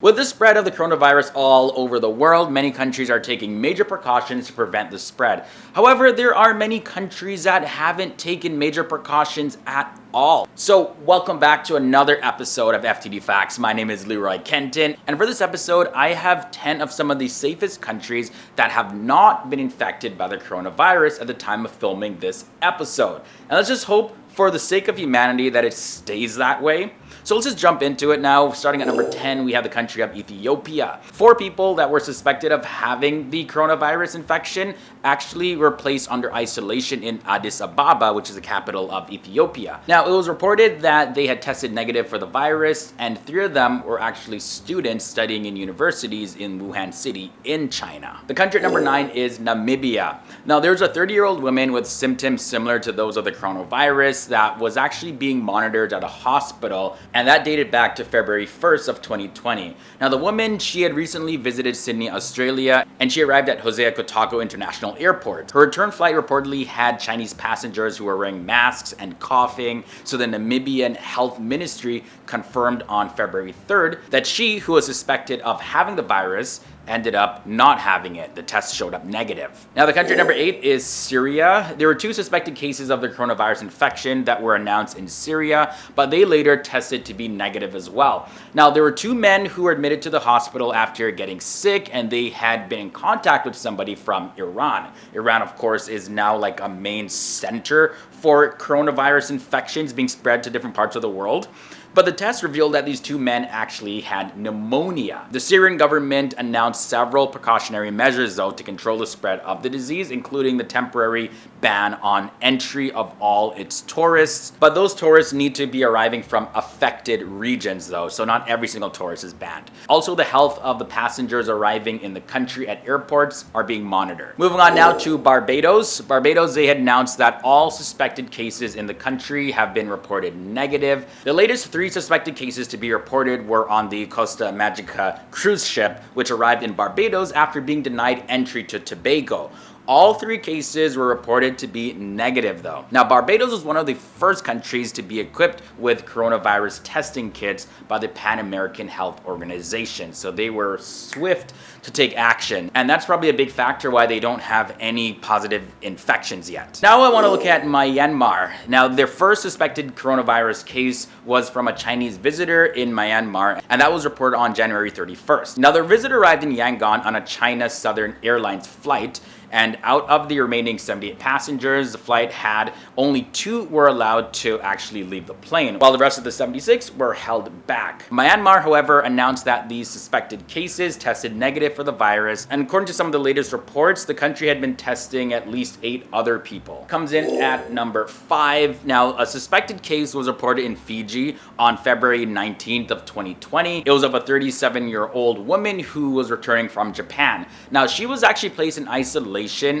With the spread of the coronavirus all over the world, many countries are taking major precautions to prevent the spread. However, there are many countries that haven't taken major precautions at all. So, welcome back to another episode of FTD Facts. My name is Leroy Kenton, and for this episode, I have 10 of some of the safest countries that have not been infected by the coronavirus at the time of filming this episode. And let's just hope, for the sake of humanity, that it stays that way. So let's just jump into it now. Starting at number 10, we have the country of Ethiopia. 4 people that were suspected of having the coronavirus infection actually were placed under isolation in Addis Ababa, which is the capital of Ethiopia. Now, it was reported that they had tested negative for the virus, and 3 of them were actually students studying in universities in Wuhan city in China. The country at number 9 is Namibia. Now, there's a 30-year-old woman with symptoms similar to those of the coronavirus that was actually being monitored at a hospital, and that dated back to February 1st of 2020. Now, the woman, she had recently visited Sydney, Australia, and she arrived at Hosea Kotako International Airport. Her return flight reportedly had Chinese passengers who were wearing masks and coughing, so the Namibian Health Ministry confirmed on February 3rd that she, who was suspected of having the virus, ended up not having it. The test showed up negative. Now, the country number 8 is Syria. There were 2 suspected cases of the coronavirus infection that were announced in Syria, but they later tested to be negative as well. Now, there were 2 men who were admitted to the hospital after getting sick, and they had been in contact with somebody from Iran. Iran, of course, is now like a main center for coronavirus infections being spread to different parts of the world. But the test revealed that these 2 men actually had pneumonia. The Syrian government announced several precautionary measures, though, to control the spread of the disease, including the temporary ban on entry of all its tourists. But those tourists need to be arriving from affected regions, though, so not every single tourist is banned. Also, the health of the passengers arriving in the country at airports are being monitored. Moving on now to Barbados. Barbados, they had announced that all suspected cases in the country have been reported negative. The latest 3 suspected cases to be reported were on the Costa Magica cruise ship, which arrived in Barbados after being denied entry to Tobago. All 3 cases were reported to be negative, though. Now, Barbados was one of the first countries to be equipped with coronavirus testing kits by the Pan American Health Organization, so they were swift to take action, and that's probably a big factor why they don't have any positive infections yet. Now I want to look at Myanmar. Now, their first suspected coronavirus case was from a Chinese visitor in Myanmar, and that was reported on January 31st. Now, the visitor arrived in Yangon on a China Southern Airlines flight, and out of the remaining 78 passengers, the flight had only 2 were allowed to actually leave the plane, while the rest of the 76 were held back. Myanmar, however, announced that these suspected cases tested negative for the virus, and according to some of the latest reports, the country had been testing at least 8 other people. Comes in at number 5. Now, a suspected case was reported in Fiji on February 19th of 2020. It was of a 37-year-old woman who was returning from Japan. Now, she was actually placed in isolation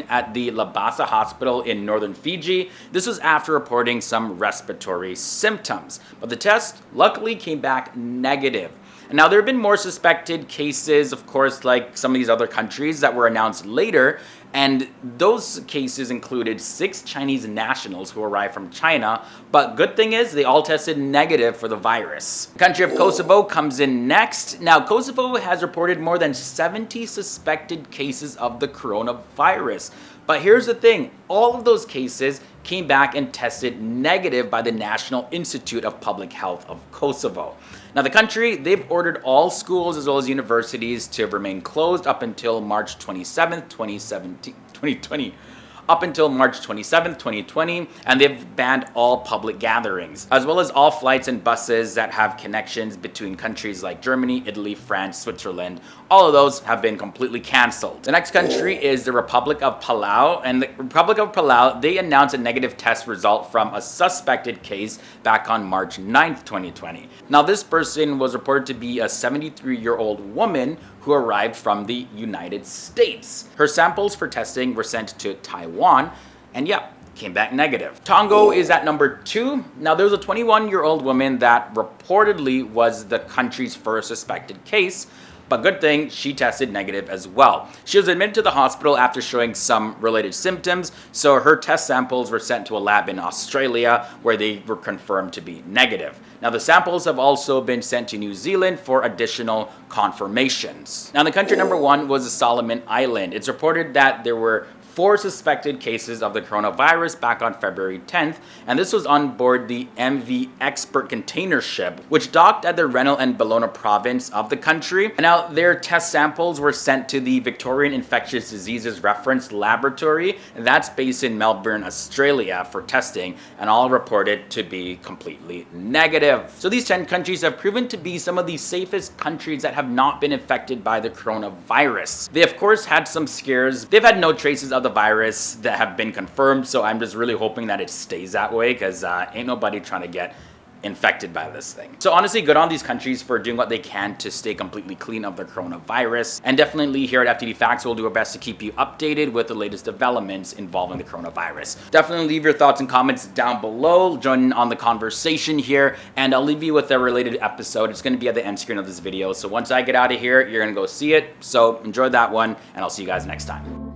at the Labasa hospital in northern Fiji. This was after reporting some respiratory symptoms, but the test luckily came back negative. And now, there have been more suspected cases, of course, like some of these other countries that were announced later, and those cases included 6 Chinese nationals who arrived from China, but good thing is they all tested negative for the virus. The country of Kosovo comes in next. Now, Kosovo has reported more than 70 suspected cases of the coronavirus. But here's the thing, all of those cases came back and tested negative by the National Institute of Public Health of Kosovo. Now, the country, they've ordered all schools as well as universities to remain closed up until March 27th, 2020. Up until March 27th, 2020, and they've banned all public gatherings, as well as all flights and buses that have connections between countries like Germany, Italy, France, Switzerland. All of those have been completely canceled. The next country is the Republic of Palau, and the Republic of Palau, they announced a negative test result from a suspected case back on March 9th, 2020. Now, this person was reported to be a 73-year-old woman who arrived from the United States. Her samples for testing were sent to Taiwan, and came back negative. Tonga is at number 2. Now, there was a 21-year-old woman that reportedly was the country's first suspected case, but good thing she tested negative as well. She was admitted to the hospital after showing some related symptoms, so her test samples were sent to a lab in Australia where they were confirmed to be negative. Now, the samples have also been sent to New Zealand for additional confirmations. Now, the country number 1 was the Solomon Island. It's reported that there were 4 suspected cases of the coronavirus back on February 10th, and this was on board the MV Expert container ship, which docked at the Rennell and Bellona province of the country. And now their test samples were sent to the Victorian Infectious Diseases Reference Laboratory, and that's based in Melbourne, Australia, for testing, and all reported to be completely negative. So these 10 countries have proven to be some of the safest countries that have not been infected by the coronavirus. They of course had some scares. They've had no traces of the virus that have been confirmed, so I'm just really hoping that it stays that way, because ain't nobody trying to get infected by this thing. So honestly, good on these countries for doing what they can to stay completely clean of the coronavirus. And definitely here at FTD Facts, we'll do our best to keep you updated with the latest developments involving the coronavirus. Definitely leave your thoughts and comments down below, join in on the conversation here, and I'll leave you with a related episode. It's going to be at the end screen of this video. So once I get out of here, you're going to go see it. So enjoy that one, and I'll see you guys next time.